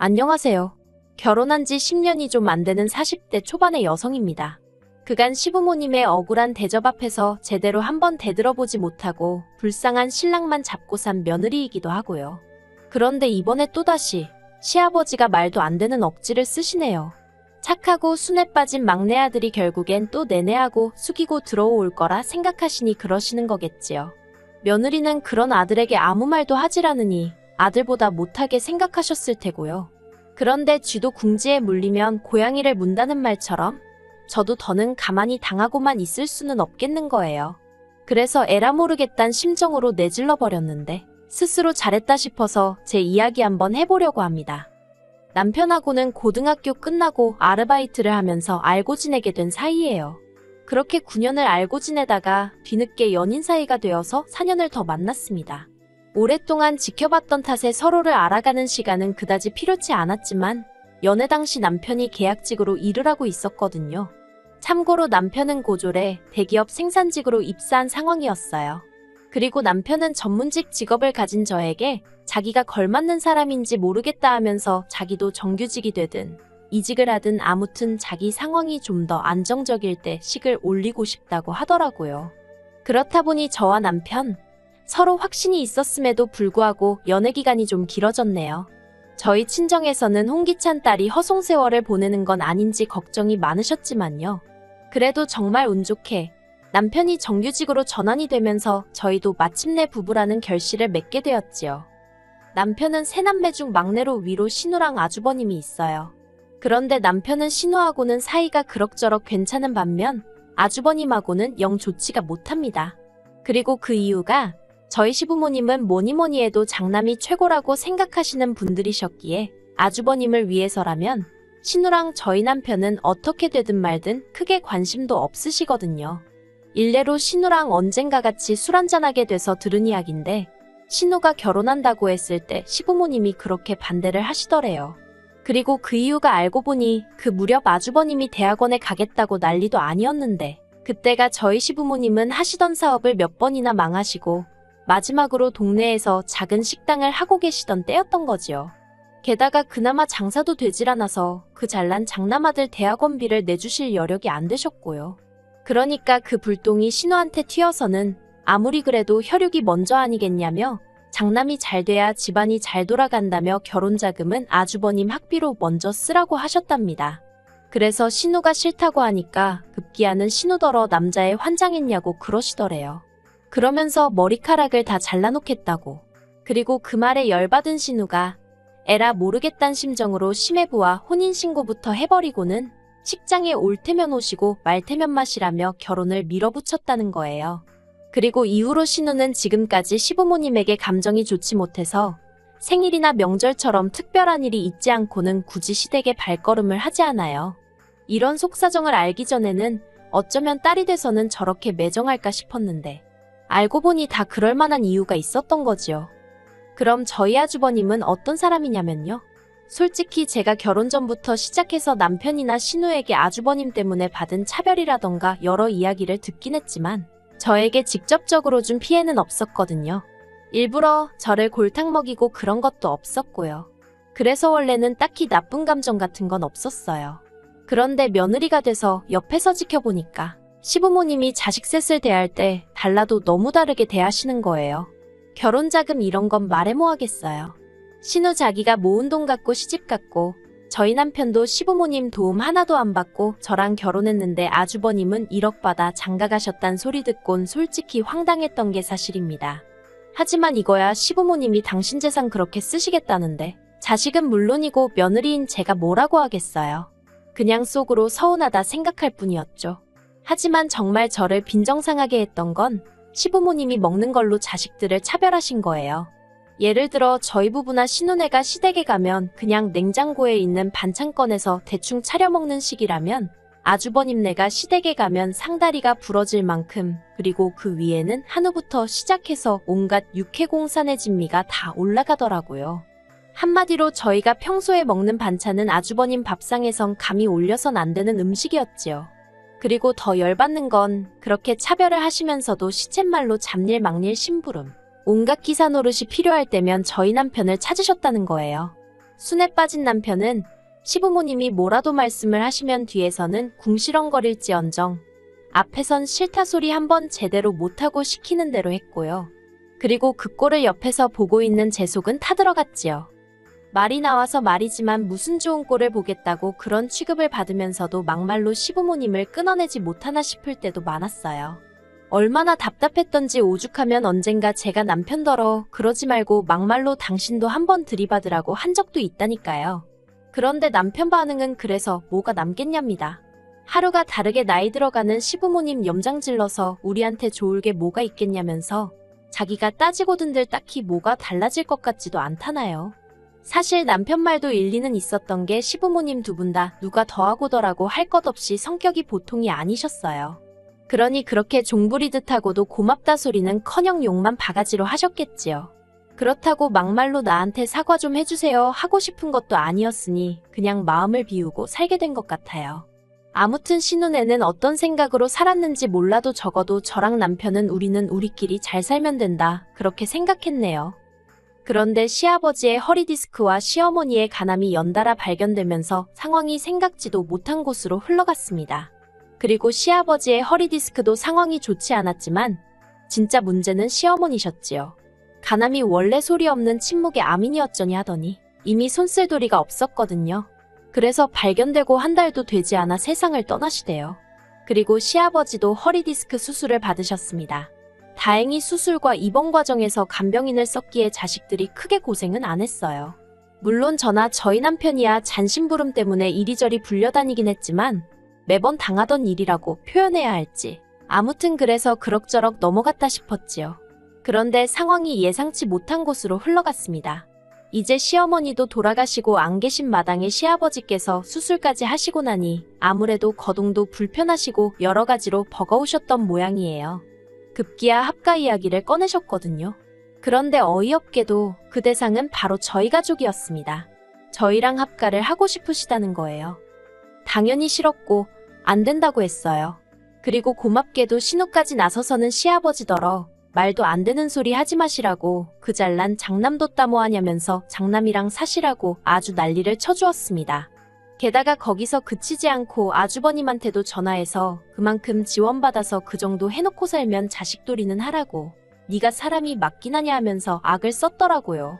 안녕하세요. 결혼한 지 10년이 좀 안 되는 40대 초반의 여성입니다. 그간 시부모님의 억울한 대접 앞에서 제대로 한번 대들어보지 못하고 불쌍한 신랑만 잡고 산 며느리이기도 하고요. 그런데 이번에 또다시 시아버지가 말도 안 되는 억지를 쓰시네요. 착하고 순에 빠진 막내 아들이 결국엔 또 내내하고 숙이고 들어올 거라 생각하시니 그러시는 거겠지요. 며느리는 그런 아들에게 아무 말도 하질 않으니 아들보다 못하게 생각하셨을 테고요. 그런데 쥐도 궁지에 물리면 고양이를 문다는 말처럼 저도 더는 가만히 당하고만 있을 수는 없겠는 거예요. 그래서 에라 모르겠단 심정으로 내질러 버렸는데 스스로 잘했다 싶어서 제 이야기 한번 해보려고 합니다. 남편하고는 고등학교 끝나고 아르바이트를 하면서 알고 지내게 된 사이예요. 그렇게 9년을 알고 지내다가 뒤늦게 연인 사이가 되어서 4년을 더 만났습니다. 오랫동안 지켜봤던 탓에 서로를 알아가는 시간은 그다지 필요치 않았지만 연애 당시 남편이 계약직으로 일을 하고 있었거든요. 참고로 남편은 고졸에 대기업 생산직으로 입사한 상황이었어요. 그리고 남편은 전문직 직업을 가진 저에게 자기가 걸맞는 사람인지 모르겠다 하면서 자기도 정규직이 되든 이직을 하든 아무튼 자기 상황이 좀 더 안정적일 때 식을 올리고 싶다고 하더라고요. 그렇다 보니 저와 남편 서로 확신이 있었음에도 불구하고 연애 기간이 좀 길어졌네요. 저희 친정에서는 홍기찬 딸이 허송세월을 보내는 건 아닌지 걱정이 많으셨지만요. 그래도 정말 운 좋게 남편이 정규직으로 전환이 되면서 저희도 마침내 부부라는 결실을 맺게 되었지요. 남편은 세 남매 중 막내로 위로 신우랑 아주버님이 있어요. 그런데 남편은 신우하고는 사이가 그럭저럭 괜찮은 반면 아주버님하고는 영 좋지가 못합니다. 그리고 그 이유가 저희 시부모님은 뭐니뭐니 해도 장남이 최고라고 생각하시는 분들이셨기에 아주버님을 위해서라면 신우랑 저희 남편은 어떻게 되든 말든 크게 관심도 없으시거든요. 일례로 신우랑 언젠가 같이 술 한잔하게 돼서 들은 이야기인데 신우가 결혼한다고 했을 때 시부모님이 그렇게 반대를 하시더래요. 그리고 그 이유가 알고 보니 그 무렵 아주버님이 대학원에 가겠다고 난리도 아니었는데 그때가 저희 시부모님은 하시던 사업을 몇 번이나 망하시고 마지막으로 동네에서 작은 식당을 하고 계시던 때였던 거지요. 게다가 그나마 장사도 되질 않아서 그 잘난 장남아들 대학원비를 내주실 여력이 안 되셨고요. 그러니까 그 불똥이 신우한테 튀어서는 아무리 그래도 혈육이 먼저 아니겠냐며 장남이 잘 돼야 집안이 잘 돌아간다며 결혼자금은 아주버님 학비로 먼저 쓰라고 하셨답니다. 그래서 신우가 싫다고 하니까 급기야는 신우더러 남자애 환장했냐고 그러시더래요. 그러면서 머리카락을 다 잘라놓겠다고. 그리고 그 말에 열받은 신우가 에라 모르겠단 심정으로 시매부와 혼인신고부터 해버리고는 식장에 올 테면 오시고 말 테면 마시라며 결혼을 밀어붙였다는 거예요. 그리고 이후로 신우는 지금까지 시부모님에게 감정이 좋지 못해서 생일이나 명절처럼 특별한 일이 있지 않고는 굳이 시댁에 발걸음을 하지 않아요. 이런 속사정을 알기 전에는 어쩌면 딸이 돼서는 저렇게 매정할까 싶었는데 알고 보니 다 그럴 만한 이유가 있었던 거지요. 그럼 저희 아주버님은 어떤 사람이냐면요. 솔직히 제가 결혼 전부터 시작해서 남편이나 신우에게 아주버님 때문에 받은 차별이라던가 여러 이야기를 듣긴 했지만 저에게 직접적으로 준 피해는 없었거든요. 일부러 저를 골탕 먹이고 그런 것도 없었고요. 그래서 원래는 딱히 나쁜 감정 같은 건 없었어요. 그런데 며느리가 돼서 옆에서 지켜보니까 시부모님이 자식 셋을 대할 때 달라도 너무 다르게 대하시는 거예요. 결혼자금 이런 건 말해 뭐 하겠어요. 신우 자기가 모은 돈 갖고 시집 갔고 저희 남편도 시부모님 도움 하나도 안 받고 저랑 결혼했는데 아주버님은 1억 받아 장가 가셨단 소리 듣곤 솔직히 황당했던 게 사실입니다. 하지만 이거야 시부모님이 당신 재산 그렇게 쓰시겠다는데 자식은 물론이고 며느리인 제가 뭐라고 하겠어요. 그냥 속으로 서운하다 생각할 뿐이었죠. 하지만 정말 저를 빈정상하게 했던 건 시부모님이 먹는 걸로 자식들을 차별하신 거예요. 예를 들어 저희 부부나 신우네가 시댁에 가면 그냥 냉장고에 있는 반찬 꺼내서 대충 차려 먹는 식이라면 아주버님네가 시댁에 가면 상다리가 부러질 만큼 그리고 그 위에는 한우부터 시작해서 온갖 육해공산의 진미가 다 올라가더라고요. 한마디로 저희가 평소에 먹는 반찬은 아주버님 밥상에선 감히 올려선 안 되는 음식이었지요. 그리고 더 열받는 건 그렇게 차별을 하시면서도 시쳇말로 잡일 막일 심부름. 온갖 기사 노릇이 필요할 때면 저희 남편을 찾으셨다는 거예요. 순에 빠진 남편은 시부모님이 뭐라도 말씀을 하시면 뒤에서는 궁시렁거릴지언정 앞에선 싫다 소리 한번 제대로 못하고 시키는 대로 했고요. 그리고 그 꼴을 옆에서 보고 있는 제 속은 타들어갔지요. 말이 나와서 말이지만 무슨 좋은 꼴을 보겠다고 그런 취급을 받으면서도 막말로 시부모님을 끊어내지 못하나 싶을 때도 많았어요. 얼마나 답답했던지 오죽하면 언젠가 제가 남편더러 그러지 말고 막말로 당신도 한번 들이받으라고 한 적도 있다니까요. 그런데 남편 반응은 그래서 뭐가 남겠냐입니다. 하루가 다르게 나이 들어가는 시부모님 염장질러서 우리한테 좋을 게 뭐가 있겠냐면서 자기가 따지고든들 딱히 뭐가 달라질 것 같지도 않다나요. 사실 남편 말도 일리는 있었던 게 시부모님 두 분 다 누가 더하고더라고 할 것 없이 성격이 보통이 아니셨어요. 그러니 그렇게 종부리듯 하고도 고맙다 소리는커녕 욕만 바가지로 하셨겠지요. 그렇다고 막말로 나한테 사과 좀 해주세요 하고 싶은 것도 아니었으니 그냥 마음을 비우고 살게 된 것 같아요. 아무튼 신혼에는 어떤 생각으로 살았는지 몰라도 적어도 저랑 남편은 우리는 우리끼리 잘 살면 된다 그렇게 생각했네요. 그런데 시아버지의 허리디스크와 시어머니의 간암이 연달아 발견되면서 상황이 생각지도 못한 곳으로 흘러갔습니다. 그리고 시아버지의 허리디스크도 상황이 좋지 않았지만 진짜 문제는 시어머니셨지요. 간암이 원래 소리 없는 침묵의 암인이었더니 하더니 이미 손쓸 도리가 없었거든요. 그래서 발견되고 한 달도 되지 않아 세상을 떠나시대요. 그리고 시아버지도 허리디스크 수술을 받으셨습니다. 다행히 수술과 입원 과정에서 간병인을 썼기에 자식들이 크게 고생은 안 했어요. 물론 저나 저희 남편이야 잔심부름 때문에 이리저리 불려다니긴 했지만 매번 당하던 일이라고 표현해야 할지 아무튼 그래서 그럭저럭 넘어갔다 싶었지요. 그런데 상황이 예상치 못한 곳으로 흘러갔습니다. 이제 시어머니도 돌아가시고 안 계신 마당에 시아버지께서 수술까지 하시고 나니 아무래도 거동도 불편하시고 여러 가지로 버거우셨던 모양이에요. 급기야 합가 이야기를 꺼내셨거든요. 그런데 어이없게도 그 대상은 바로 저희 가족이었습니다. 저희랑 합가를 하고 싶으시다는 거예요. 당연히 싫었고 안 된다고 했어요. 그리고 고맙게도 신우까지 나서서는 시아버지더러 말도 안 되는 소리 하지 마시라고 그 잘난 장남도 따모하냐면서 장남이랑 사시라고 아주 난리를 쳐주었습니다. 게다가 거기서 그치지 않고 아주버님한테도 전화해서 그만큼 지원받아서 그 정도 해놓고 살면 자식돌이는 하라고 네가 사람이 맞긴 하냐 하면서 악을 썼더라고요.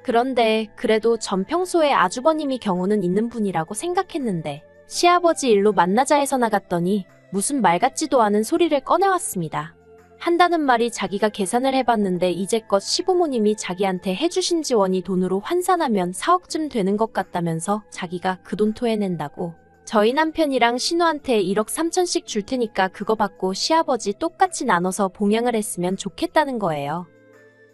그런데 그래도 전 평소에 아주버님이 경우는 있는 분이라고 생각했는데 시아버지 일로 만나자 해서 나갔더니 무슨 말 같지도 않은 소리를 꺼내왔습니다. 한다는 말이 자기가 계산을 해봤는데 이제껏 시부모님이 자기한테 해주신 지원이 돈으로 환산하면 4억쯤 되는 것 같다면서 자기가 그 돈 토해낸다고 저희 남편이랑 신우한테 1억 3천씩 줄 테니까 그거 받고 시아버지 똑같이 나눠서 봉양을 했으면 좋겠다는 거예요.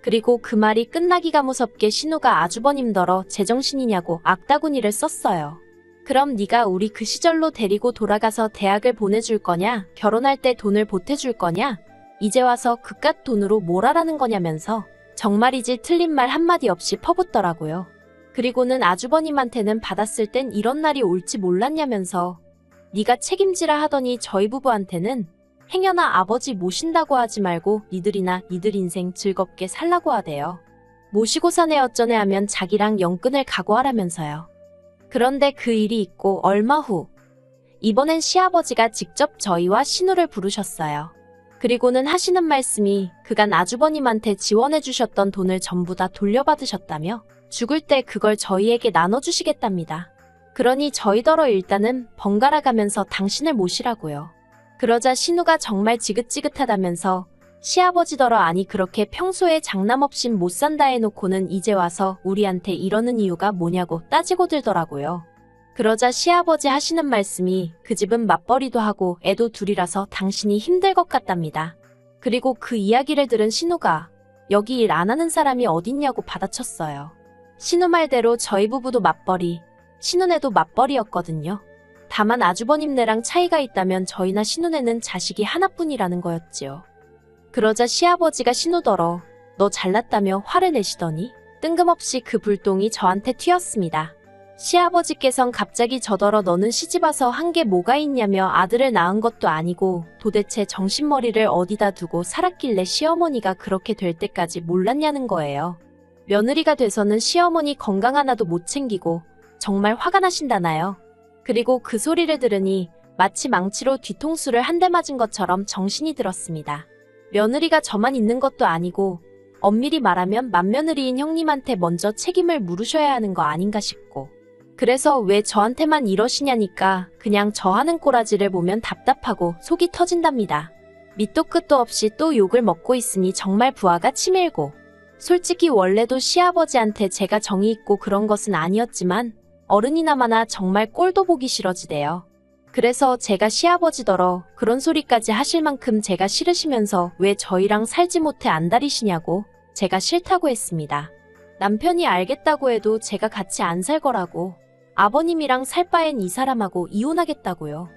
그리고 그 말이 끝나기가 무섭게 신우가 아주버님더러 제정신이냐고 악다구니를 썼어요. 그럼 네가 우리 그 시절로 데리고 돌아가서 대학을 보내줄 거냐? 결혼할 때 돈을 보태줄 거냐? 이제 와서 그깟 돈으로 뭘 하라는 거냐면서 정말이지 틀린 말 한마디 없이 퍼붓더라고요. 그리고는 아주버님한테는 받았을 땐 이런 날이 올지 몰랐냐면서 네가 책임지라 하더니 저희 부부한테는 행여나 아버지 모신다고 하지 말고 니들이나 니들 인생 즐겁게 살라고 하대요. 모시고 사내 어쩌네 하면 자기랑 영끈을 각오하라면서요. 그런데 그 일이 있고 얼마 후 이번엔 시아버지가 직접 저희와 신우를 부르셨어요. 그리고는 하시는 말씀이 그간 아주버님한테 지원해주셨던 돈을 전부 다 돌려받으셨다며 죽을 때 그걸 저희에게 나눠주시겠답니다. 그러니 저희더러 일단은 번갈아 가면서 당신을 모시라고요. 그러자 신우가 정말 지긋지긋하다면서 시아버지더러 아니 그렇게 평소에 장남 없인 못 산다 해놓고는 이제 와서 우리한테 이러는 이유가 뭐냐고 따지고 들더라고요. 그러자 시아버지 하시는 말씀이 그 집은 맞벌이도 하고 애도 둘이라서 당신이 힘들 것 같답니다. 그리고 그 이야기를 들은 신우가 여기 일 안 하는 사람이 어딨냐고 받아쳤어요. 신우 말대로 저희 부부도 맞벌이, 신우네도 맞벌이였거든요. 다만 아주버님네랑 차이가 있다면 저희나 신우네는 자식이 하나뿐이라는 거였지요. 그러자 시아버지가 신우더러 너 잘났다며 화를 내시더니 뜬금없이 그 불똥이 저한테 튀었습니다. 시아버지께선 갑자기 저더러 너는 시집와서 한 게 뭐가 있냐며 아들을 낳은 것도 아니고 도대체 정신머리를 어디다 두고 살았길래 시어머니가 그렇게 될 때까지 몰랐냐는 거예요. 며느리가 돼서는 시어머니 건강 하나도 못 챙기고 정말 화가 나신다나요? 그리고 그 소리를 들으니 마치 망치로 뒤통수를 한 대 맞은 것처럼 정신이 들었습니다. 며느리가 저만 있는 것도 아니고 엄밀히 말하면 맏며느리인 형님한테 먼저 책임을 물으셔야 하는 거 아닌가 싶고, 그래서 왜 저한테만 이러시냐니까 그냥 저 하는 꼬라지를 보면 답답하고 속이 터진답니다. 밑도 끝도 없이 또 욕을 먹고 있으니 정말 부하가 치밀고, 솔직히 원래도 시아버지한테 제가 정이 있고 그런 것은 아니었지만 어른이나마나 정말 꼴도 보기 싫어지대요. 그래서 제가 시아버지더러 그런 소리까지 하실 만큼 제가 싫으시면서 왜 저희랑 살지 못해 안달이시냐고 제가 싫다고 했습니다. 남편이 알겠다고 해도 제가 같이 안 살 거라고, 아버님이랑 살 바엔 이 사람하고 이혼하겠다고요.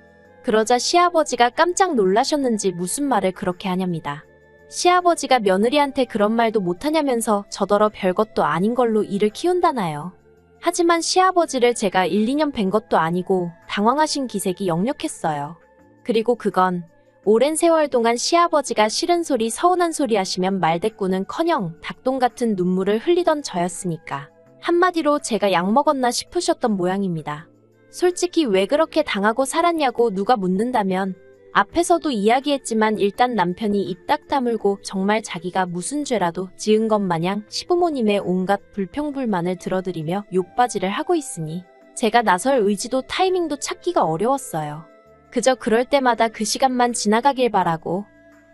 그러자 시아버지가 깜짝 놀라셨는지 무슨 말을 그렇게 하냐입니다. 시아버지가 며느리한테 그런 말도 못하냐면서 저더러 별것도 아닌 걸로 일을 키운다나요. 하지만 시아버지를 제가 1, 2년 뵌 것도 아니고 당황하신 기색이 역력했어요. 그리고 그건 오랜 세월 동안 시아버지가 싫은 소리 서운한 소리 하시면 말대꾸는커녕 닭똥 같은 눈물을 흘리던 저였으니까 한마디로 제가 약 먹었나 싶으셨던 모양입니다. 솔직히 왜 그렇게 당하고 살았냐고 누가 묻는다면 앞에서도 이야기했지만 일단 남편이 입 딱 다물고 정말 자기가 무슨 죄라도 지은 것 마냥 시부모님의 온갖 불평불만을 들어드리며 욕바지를 하고 있으니 제가 나설 의지도 타이밍도 찾기가 어려웠어요. 그저 그럴 때마다 그 시간만 지나가길 바라고,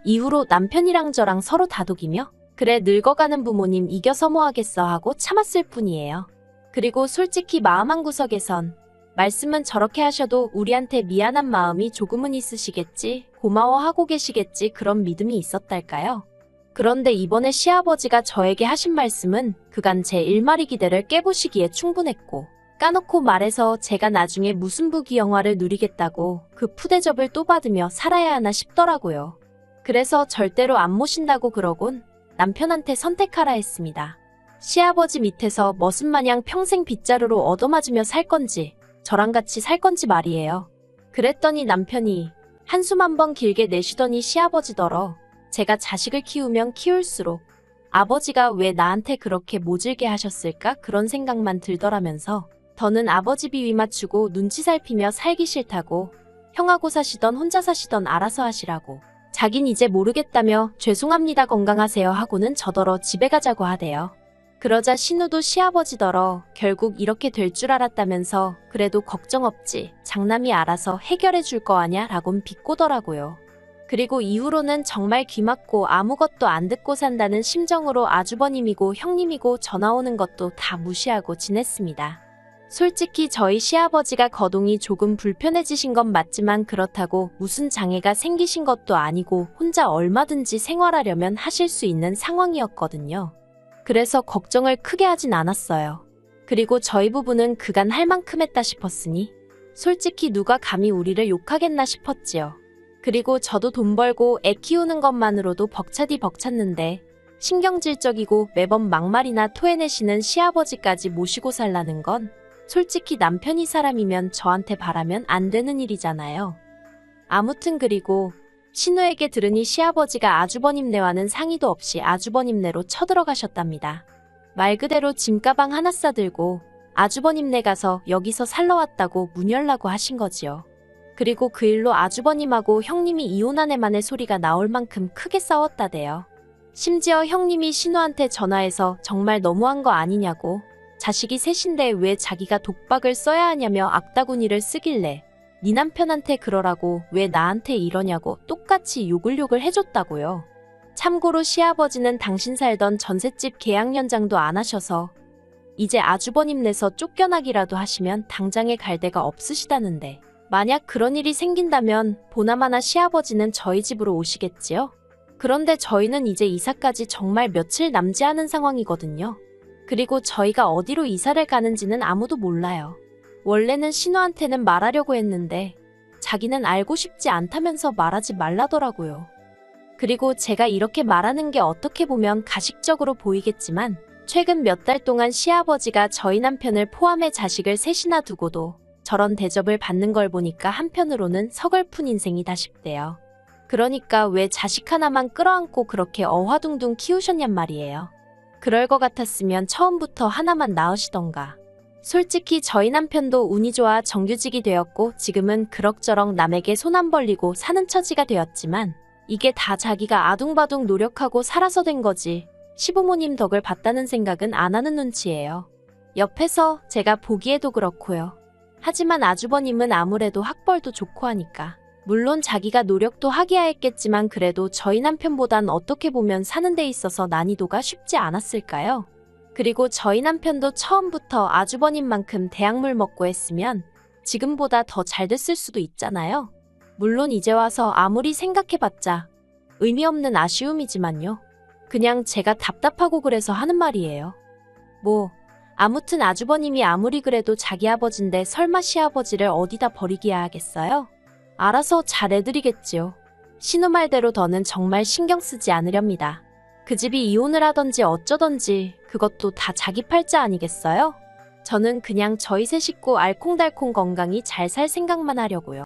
이후로 남편이랑 저랑 서로 다독이며 그래 늙어가는 부모님 이겨서 뭐 하겠어 하고 참았을 뿐이에요. 그리고 솔직히 마음 한구석에선 말씀은 저렇게 하셔도 우리한테 미안한 마음이 조금은 있으시겠지, 고마워하고 계시겠지 그런 믿음이 있었달까요? 그런데 이번에 시아버지가 저에게 하신 말씀은 그간 제 일마리 기대를 깨부시기에 충분했고, 까놓고 말해서 제가 나중에 무슨 부귀 영화를 누리겠다고 그 푸대접을 또 받으며 살아야 하나 싶더라고요. 그래서 절대로 안 모신다고 그러곤 남편한테 선택하라 했습니다. 시아버지 밑에서 머슴마냥 평생 빗자루로 얻어맞으며 살 건지 저랑 같이 살 건지 말이에요. 그랬더니 남편이 한숨 한번 길게 내쉬더니 시아버지더러 제가 자식을 키우면 키울수록 아버지가 왜 나한테 그렇게 모질게 하셨을까 그런 생각만 들더라면서 더는 아버지 비위 맞추고 눈치 살피며 살기 싫다고, 형하고 사시던 혼자 사시던 알아서 하시라고, 자긴 이제 모르겠다며 죄송합니다 건강하세요 하고는 저더러 집에 가자고 하대요. 그러자 신우도 시아버지더러 결국 이렇게 될 줄 알았다면서 그래도 걱정 없지, 장남이 알아서 해결해 줄 거 아냐 라곤 비꼬더라고요. 그리고 이후로는 정말 귀 막고 아무것도 안 듣고 산다는 심정으로 아주버님이고 형님이고 전화 오는 것도 다 무시하고 지냈습니다. 솔직히 저희 시아버지가 거동이 조금 불편해지신 건 맞지만 그렇다고 무슨 장애가 생기신 것도 아니고 혼자 얼마든지 생활하려면 하실 수 있는 상황이었거든요. 그래서 걱정을 크게 하진 않았어요. 그리고 저희 부부는 그간 할 만큼 했다 싶었으니 솔직히 누가 감히 우리를 욕하겠나 싶었지요. 그리고 저도 돈 벌고 애 키우는 것만으로도 벅차디 벅찼는데 신경질적이고 매번 막말이나 토해내시는 시아버지까지 모시고 살라는 건 솔직히 남편이 사람이면 저한테 바라면 안 되는 일이잖아요. 아무튼 그리고 신우에게 들으니 시아버지가 아주버님네와는 상의도 없이 아주버님네로 쳐들어가셨답니다. 말 그대로 짐가방 하나 싸들고 아주버님네 가서 여기서 살러 왔다고 문 열라고 하신 거지요. 그리고 그 일로 아주버님하고 형님이 이혼한 애만의 소리가 나올 만큼 크게 싸웠다대요. 심지어 형님이 신우한테 전화해서 정말 너무한 거 아니냐고, 자식이 셋인데 왜 자기가 독박을 써야 하냐며 악다구니를 쓰길래 네 남편한테 그러라고 왜 나한테 이러냐고 똑같이 욕을 해줬다고요. 참고로 시아버지는 당신 살던 전셋집 계약 연장도 안 하셔서 이제 아주버님네서 쫓겨나기라도 하시면 당장에 갈 데가 없으시다는데, 만약 그런 일이 생긴다면 보나마나 시아버지는 저희 집으로 오시겠지요? 그런데 저희는 이제 이사까지 정말 며칠 남지 않은 상황이거든요. 그리고 저희가 어디로 이사를 가는지는 아무도 몰라요. 원래는 신우한테는 말하려고 했는데 자기는 알고 싶지 않다면서 말하지 말라더라고요. 그리고 제가 이렇게 말하는 게 어떻게 보면 가식적으로 보이겠지만 최근 몇 달 동안 시아버지가 저희 남편을 포함해 자식을 셋이나 두고도 저런 대접을 받는 걸 보니까 한편으로는 서글픈 인생이다 싶대요. 그러니까 왜 자식 하나만 끌어안고 그렇게 어화둥둥 키우셨냔 말이에요. 그럴 것 같았으면 처음부터 하나만 낳으시던가. 솔직히 저희 남편도 운이 좋아 정규직이 되었고 지금은 그럭저럭 남에게 손 안 벌리고 사는 처지가 되었지만 이게 다 자기가 아둥바둥 노력하고 살아서 된 거지. 시부모님 덕을 봤다는 생각은 안 하는 눈치예요. 옆에서 제가 보기에도 그렇고요. 하지만 아주버님은 아무래도 학벌도 좋고 하니까. 물론 자기가 노력도 하기야 했겠지만 그래도 저희 남편보단 어떻게 보면 사는 데 있어서 난이도가 쉽지 않았을까요? 그리고 저희 남편도 처음부터 아주버님만큼 대학물 먹고 했으면 지금보다 더 잘 됐을 수도 있잖아요. 물론 이제 와서 아무리 생각해봤자 의미 없는 아쉬움이지만요. 그냥 제가 답답하고 그래서 하는 말이에요. 아무튼 아주버님이 아무리 그래도 자기 아버지인데 설마 시아버지를 어디다 버리기야 하겠어요? 알아서 잘해드리겠지요. 신우 말대로 더는 정말 신경 쓰지 않으렵니다. 그 집이 이혼을 하던지 어쩌던지 그것도 다 자기 팔자 아니겠어요? 저는 그냥 저희 세 식구 알콩달콩 건강히 잘 살 생각만 하려고요.